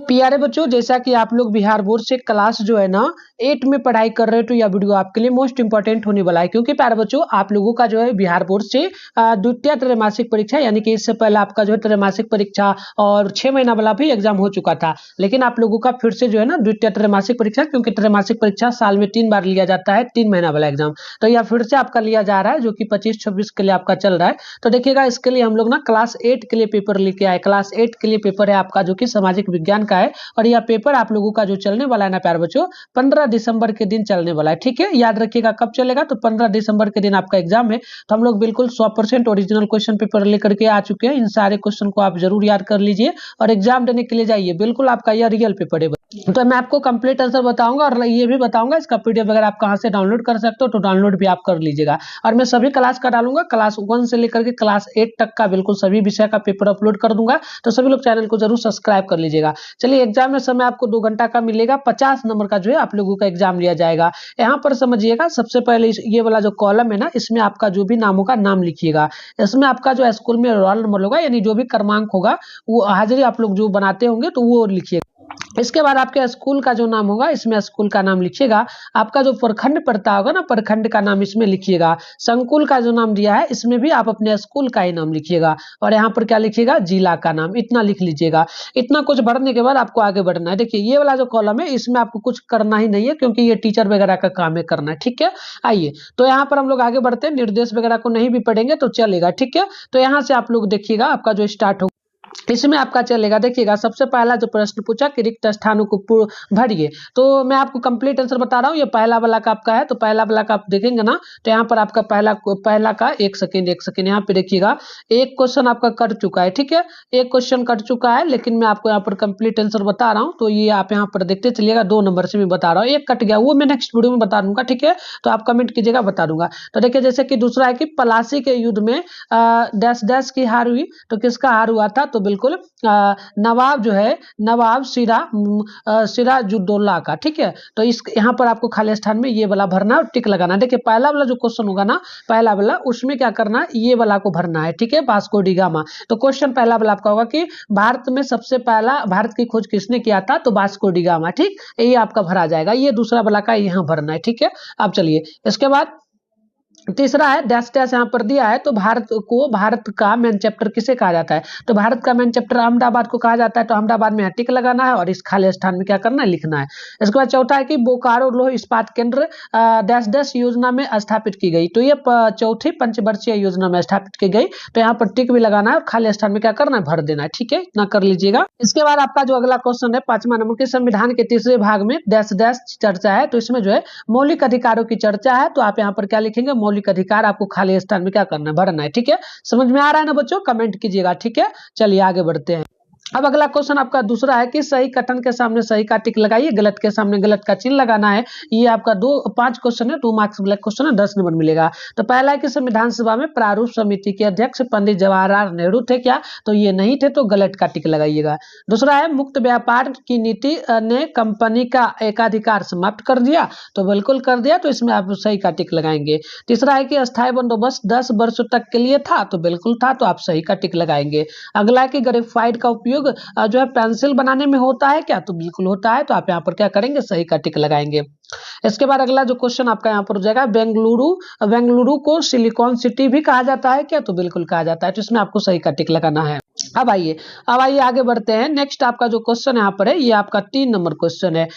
प्यारे बच्चों, जैसा कि आप लोग बिहार बोर्ड से क्लास जो है ना 8 में पढ़ाई कर रहे हो, तो यह वीडियो आपके लिए मोस्ट इंपॉर्टेंट होने वाला है। क्योंकि प्यारे बच्चों, आप लोगों का जो है बिहार बोर्ड से द्वितीय त्रैमासिक परीक्षा, यानी कि इससे पहले आपका जो है त्रैमासिक परीक्षा और 6 महीना वाला भी एग्जाम हो चुका था। लेकिन आप लोगों का फिर से जो है ना द्वितीय त्रैमासिक परीक्षा, क्योंकि त्रैमासिक परीक्षा साल में 3 बार लिया जाता है, 3 महीना वाला एग्जाम, तो यह फिर से आपका लिया जा रहा है, जो कि 25-26 के लिए आपका चल रहा है। तो देखिएगा, इसके लिए हम लोग ना क्लास 8 के लिए पेपर लेके आए। क्लास 8 के लिए पेपर है आपका, जो कि सामाजिक विज्ञान का है। और यह पेपर आप लोगों का जो चलने वाला है ना प्यारे बच्चों, 15 दिसंबर के दिन चलने वाला है। ठीक है, याद रखिएगा कब चलेगा, तो 15 दिसंबर के दिन आपका एग्जाम है। तो हम लोग बिल्कुल 100% ओरिजिनल क्वेश्चन पेपर लेकर के आ चुके हैं। इन सारे क्वेश्चन को आप जरूर याद कर लीजिए और एग्जाम देने के लिए जाइए। बिल्कुल आपका यह रियल पेपर है। तो मैं आपको कंप्लीट आंसर बताऊंगा और ये भी बताऊंगा इसका पीडीएफ अगर आप कहां से डाउनलोड कर सकते हो, तो डाउनलोड भी आप कर लीजिएगा। और मैं सभी क्लास का डालूंगा, क्लास 1 से लेकर के क्लास 8 तक का बिल्कुल सभी विषय का पेपर अपलोड कर दूंगा। तो सभी लोग चैनल को जरूर सब्सक्राइब कर लीजिएगा। चलिए, एग्जाम में समय आपको 2 घंटा का मिलेगा। 50 नंबर का जो है आप लोगों का एग्जाम लिया जाएगा। यहाँ पर समझिएगा, सबसे पहले ये वाला जो कॉलम है ना, इसमें आपका जो भी नाम होगा नाम लिखिएगा। इसमें आपका जो स्कूल में रोल नंबर होगा, यानी जो भी क्रमांक होगा, वो हाजिरी आप लोग जो बनाते होंगे तो वो लिखिएगा। इसके बाद आपके स्कूल का जो नाम होगा, इसमें स्कूल का नाम लिखिएगा। आपका जो प्रखंड पड़ता होगा ना, प्रखंड का नाम इसमें लिखिएगा। संकुल का जो नाम दिया है, इसमें भी आप अपने स्कूल का ही नाम लिखिएगा। और यहाँ पर क्या लिखिएगा, जिला का नाम, इतना लिख लीजिएगा। इतना कुछ भरने के बाद आपको आगे बढ़ना है। देखिए, ये वाला जो कॉलम है, इसमें आपको कुछ करना ही नहीं है, क्योंकि ये टीचर वगैरह का काम है करना है। ठीक है, आइए तो यहाँ पर हम लोग आगे बढ़ते हैं। निर्देश वगैरह को नहीं भी पढ़ेंगे तो चलेगा। ठीक है, तो यहाँ से आप लोग देखिएगा, आपका जो स्टार्ट होगा इसमें आपका चलेगा। देखिएगा, सबसे पहला जो प्रश्न पूछा कि रिक्त स्थानों को भरिए। तो मैं आपको कंप्लीट आंसर बता रहा हूँ। ये पहला वाला का आपका है, तो पहला वाला का आप देखेंगे ना, तो यहाँ पर आपका पहला का एक सेकेंड यहाँ पे देखिएगा, एक क्वेश्चन आपका कट चुका है। ठीक है, एक क्वेश्चन कट चुका है, लेकिन मैं आपको यहाँ पर कंप्लीट आंसर बता रहा हूँ। तो ये आप यहाँ पर देखते चलिएगा, 2 नंबर से मैं बता रहा हूँ। एक कट गया, वो मैं नेक्स्ट वीडियो में बता दूंगा। ठीक है, तो आप कमेंट कीजिएगा, बता दूंगा। तो देखिए, जैसे कि दूसरा है कि पलासी के युद्ध में डैश डैश की हार हुई। तो किसका हार हुआ था, तो बिल्कुल नवाब जो है, नवाब सिराजुद्दौला का। ठीक है, तो इस यहाँ पर आपको खाली स्थान में ये वाला भरना और टिक लगाना। देखिए, पहला वाला जो क्वेश्चन होगा ना, पहला वाला, उसमें क्या करना है, ये वाला को भरना है। ठीक है, वास्को डी गामा। तो क्वेश्चन पहला वाला आपका होगा कि भारत में सबसे पहला भारत की खोज किसने किया था, तो वास्को डी गामा। ठीक, ये आपका भरा जाएगा। ये दूसरा वाला का यहाँ भरना है। ठीक है, अब चलिए, इसके बाद तीसरा है डैश डैश यहाँ पर दिया है। तो भारत का मेन चैप्टर किसे कहा जाता है, तो भारत का मेन चैप्टर अहमदाबाद को कहा जाता है। तो अहमदाबाद में टिक लगाना है और इस खाली स्थान में क्या करना है, लिखना है। इसके बाद चौथा है कि बोकारो लौह इस्पात केंद्र डैश डैश योजना में स्थापित की गई। तो ये चौथी पंचवर्षीय योजना में स्थापित की गई। तो यहाँ पर टिक भी लगाना है और खाली स्थान में क्या करना है, भर देना है। ठीक है, इतना कर लीजिएगा। इसके बाद आपका जो अगला क्वेश्चन है 5वां नंबर के, संविधान के तीसरे भाग में डैश डैश चर्चा है। तो इसमें जो है मौलिक अधिकारों की चर्चा है। तो आप यहाँ पर क्या लिखेंगे, मौलिक अधिकार, आपको खाली स्थान में क्या करना है, भरना है। ठीक है, समझ में आ रहा है ना बच्चों, कमेंट कीजिएगा। ठीक है, चलिए आगे बढ़ते हैं। अब अगला क्वेश्चन आपका दूसरा है कि सही कथन के सामने सही का टिक लगाइए, गलत के सामने गलत का चिन्ह लगाना है। ये आपका 5 क्वेश्चन है, 2 मार्क्स वाला क्वेश्चन है, 10 नंबर मिलेगा। तो पहला है कि संविधान सभा में प्रारूप समिति के अध्यक्ष पंडित जवाहरलाल नेहरू थे क्या, तो ये नहीं थे, तो गलत का टिक लगाइएगा। दूसरा है मुक्त व्यापार की नीति ने कंपनी का एकाधिकार समाप्त कर दिया, तो बिल्कुल कर दिया, तो इसमें आप सही का टिक लगाएंगे। तीसरा है कि अस्थायी बंदोबस्त 10 वर्षों तक के लिए था, तो बिल्कुल था, तो आप सही का टिक लगाएंगे। अगला है कि ग्रेफाइट का उपयोग जो है पेंसिल बनाने में होता है क्या, तो बिल्कुल होता है, तो आप यहाँ पर क्या करेंगे, सही का टिक लगाएंगे। इसके बाद अगला जो क्वेश्चन आपका यहाँ पर हो जाएगा, बेंगलुरु को सिलिकॉन सिटी भी कहा जाता है क्या, तो बिल्कुल कहा जाता है, तो इसमें आपको सही का टिक लगाना है। अब आइए आगे बढ़ते हैं। नेक्स्ट आपका जो क्वेश्चन यहाँ पर है, ये आपका 3 नंबर क्वेश्चन है।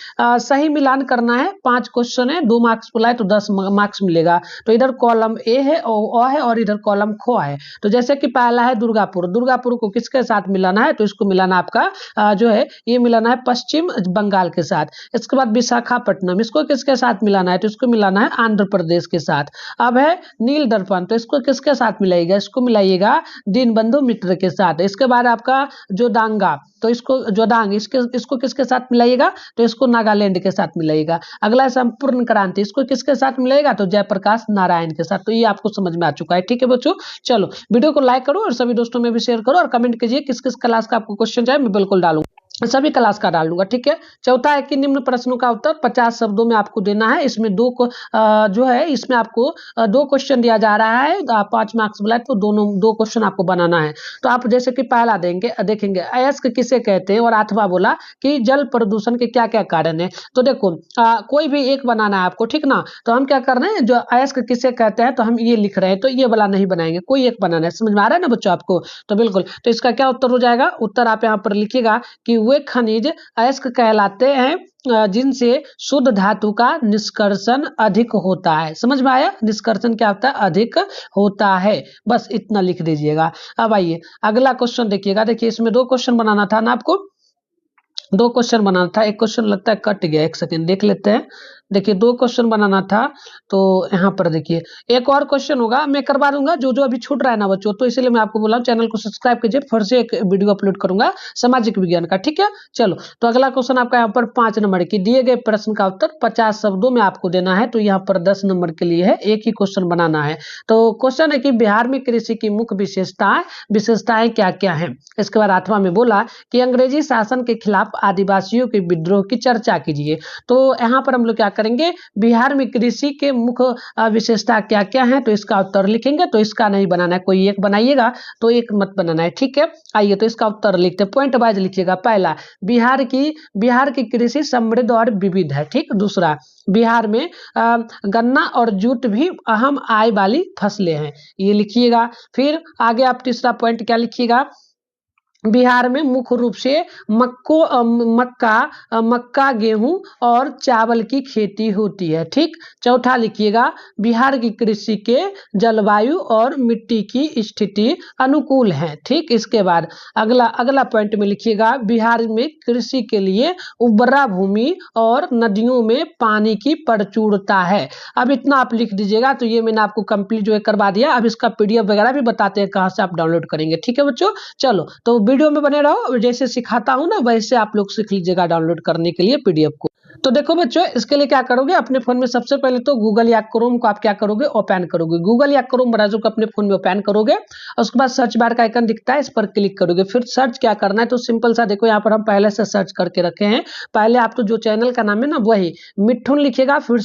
सही मिलान करना है। 5 क्वेश्चन है, 2 मार्क्स बोला है, तो 10 मार्क्स मिलेगा। तो इधर कॉलम ए है और इधर कॉलम खोआ है। तो जैसे कि पहला है दुर्गापुर को किसके साथ मिलाना है, तो इसको मिलाना आपका जो है, ये मिलाना है पश्चिम बंगाल के साथ। इसके बाद विशाखापट्टनम, इसको किसके साथ मिलाना है, तो इसको मिलाना है आंध्र प्रदेश के साथ। अब है नील दर्पण, तो इसको किसके साथ मिलाइएगा, इसको मिलाइएगा दीनबंधु मित्र के साथ। इसके बाद आपका जो दांगा, तो इसको जोदांग, इसको किसके साथ मिलाइएगा, तो इसको नागालैंड के साथ मिलाइएगा। अगला संपूर्ण क्रांति, इसको किसके साथ मिलाइएगा, तो जयप्रकाश नारायण के साथ। तो ये आपको समझ में आ चुका है। ठीक है बच्चों, चलो वीडियो को लाइक करो और सभी दोस्तों में भी शेयर करो और कमेंट कीजिए किस किस क्लास का आपको क्वेश्चन चाहिए, मैं बिल्कुल डालूंगा। सभी क्लास का डाल दूंगा, ठीक है। चौथा है कि निम्न प्रश्नों का उत्तर 50 शब्दों में आपको देना है। इसमें जो है इसमें आपको 2 क्वेश्चन दिया जा रहा है, 5 मार्क्स वाला, तो दोनों 2 क्वेश्चन आपको बनाना है। तो आप जैसे कि पहला देखेंगे अयस्क किसे कहते हैं, और अथवा बोला कि जल प्रदूषण के क्या क्या कारण है। तो देखो कोई भी एक बनाना है आपको, ठीक ना। तो हम क्या कर रहे हैं, जो अयस्क किसे कहते हैं तो हम ये लिख रहे हैं, तो ये वाला नहीं बनाएंगे, कोई एक बनाना है। समझ में आ रहा है ना बच्चों आपको। तो बिल्कुल, तो इसका क्या उत्तर हो जाएगा, उत्तर आप यहाँ पर लिखिएगा कि वे खनिज अयस्क कहलाते हैं जिनसे शुद्ध धातु का निष्कर्षण अधिक होता है। समझ में आया, निष्कर्षण क्या होता है, अधिक होता है। बस इतना लिख दीजिएगा। अब आइए अगला क्वेश्चन देखिएगा। देखिए इसमें 2 क्वेश्चन बनाना था ना आपको, 2 क्वेश्चन बनाना था। एक क्वेश्चन लगता है कट गया, एक सेकंड देख लेते हैं। देखिए 2 क्वेश्चन बनाना था, तो यहाँ पर देखिए एक और क्वेश्चन होगा, मैं करवा दूंगा जो जो अभी छूट रहा है ना बच्चों, तो इसलिए मैं आपको बोला चैनल को सब्सक्राइब कीजिए, फिर से एक वीडियो अपलोड करूंगा सामाजिक विज्ञान का, ठीक है। चलो, तो अगला क्वेश्चन आपका यहाँ पर 5 नंबर की दिए गए प्रश्न का उत्तर 50 शब्दों में आपको देना है। तो यहाँ पर 10 नंबर के लिए है, एक ही क्वेश्चन बनाना है। तो क्वेश्चन है कि बिहार में कृषि की मुख्य विशेषताएं क्या क्या है। इसके बाद 8वां में बोला कि अंग्रेजी शासन के खिलाफ आदिवासियों के विद्रोह की चर्चा कीजिए। तो यहाँ पर हम लोग क्या करेंगे, बिहार में कृषि के मुख्य विशेषता क्या क्या है, तो इसका उत्तर लिखेंगे। तो इसका नहीं बनाना है, कोई एक बनाइएगा, तो एक मत बनाना है, ठीक है। आइए तो इसका उत्तर लिखते हैं, पॉइंट वाइज लिखिएगा। पहला, बिहार की कृषि समृद्ध और विविध है, ठीक। दूसरा, बिहार में गन्ना और जूट भी अहम आय वाली फसलें हैं, ये लिखिएगा। फिर आगे आप तीसरा पॉइंट क्या लिखिएगा, बिहार में मुख्य रूप से मक्का, गेहूं और चावल की खेती होती है, ठीक। चौथा लिखिएगा, बिहार की कृषि के जलवायु और मिट्टी की स्थिति अनुकूल है, ठीक। इसके बाद अगला पॉइंट में लिखिएगा, बिहार में कृषि के लिए उर्वरा भूमि और नदियों में पानी की प्रचुरता है। अब इतना आप लिख दीजिएगा। तो ये मैंने आपको कंप्लीट जो है करवा दिया। अब इसका PDF वगैरह भी बताते हैं कहाँ से आप डाउनलोड करेंगे, ठीक है बच्चों। चलो, तो वीडियो में बने रहो, जैसे सिखाता हूं ना वैसे आप लोग सीख लीजिएगा डाउनलोड करने के लिए PDF को। तो देखो बच्चों, इसके लिए क्या करोगे, अपने फोन में सबसे पहले तो गूगल या क्रोम को आप क्या करोगे, ओपन करोगे। गूगल या क्रोम ब्राउज़र को अपने फोन में ओपन करोगे, और उसके बाद सर्च बार का आइकन दिखता है, इस पर क्लिक करोगे। फिर सर्च क्या करना है, तो सिंपल सा देखो, यहाँ पर हम पहले से सर्च करके रखे हैं। पहले आप तो जो चैनल का नाम है ना वही मिठुन लिखेगा, फिर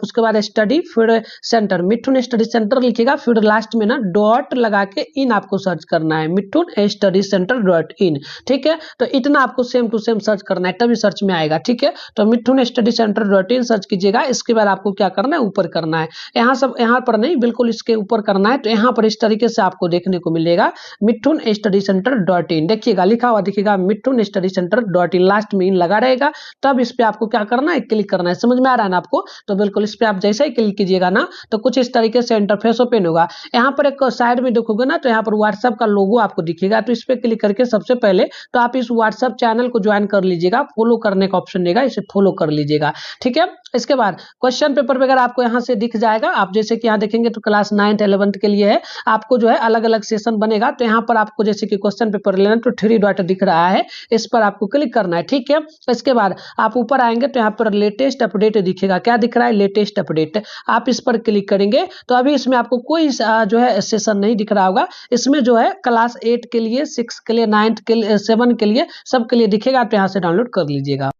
उसके बाद स्टडी, फिर सेंटर, मिठुन स्टडी सेंटर लिखेगा, फिर लास्ट में ना डॉट लगा के इन आपको सर्च करना है, मिठुन स्टडी सेंटर .in, ठीक है। तो इतना आपको सेम टू सेम सर्च करना है, तभी सर्च में आएगा, ठीक है। तो Mithun study centre .in search कीजिएगा। इसके बाद आपको क्या करना है, ऊपर करना है, यहाँ पर नहीं, बिल्कुल इसके ऊपर करना है। तो यहाँ पर इस तरीके से आपको देखने को मिलेगा, मिठुन स्टडी सेंटर .in, देखिएगा लिखा हुआ दिखेगा, Mithun study centre .in, last में इन लगा रहेगा। तब इस पे आपको क्या करना है, क्लिक करना है। समझ में आ रहा है ना आपको। तो बिल्कुल इस पे आप जैसे ही क्लिक कीजिएगा ना, तो कुछ इस तरीके से इंटरफेस ओपन होगा। यहाँ पर एक साइड में देखोगे ना, तो यहाँ पर व्हाट्सएप का लोगो आपको दिखेगा। तो इस पे क्लिक करके सबसे पहले तो आप इस व्हाट्सएप चैनल को ज्वाइन कर लीजिएगा, फॉलो करने का ऑप्शन देगा, इसे फॉलो कर लीजिएगा, ठीक है। इसके बाद क्वेश्चन पेपर वगैरह आपको यहाँ से दिख जाएगा। आप जैसे कि यहाँ देखेंगे तो क्लास 9th 11th के लिए है, आपको जो है अलग अलग सेशन बनेगा। तो यहाँ पर आपको जैसे कि क्वेश्चन पेपर लेना, तो 3 डॉट दिख रहा है, इस पर आपको क्लिक करना है, ठीक है। इसके बाद आप ऊपर आएंगे तो यहाँ पर लेटेस्ट अपडेट दिखेगा, क्या दिख रहा है, लेटेस्ट अपडेट, आप इस पर क्लिक करेंगे। तो अभी इसमें आपको कोई जो है सेशन नहीं दिख रहा होगा। इसमें जो है क्लास 8 के लिए, 6 के लिए, 9th के लिए, 7 के लिए, सब के लिए दिखेगा। आप यहाँ से डाउनलोड कर लीजिएगा।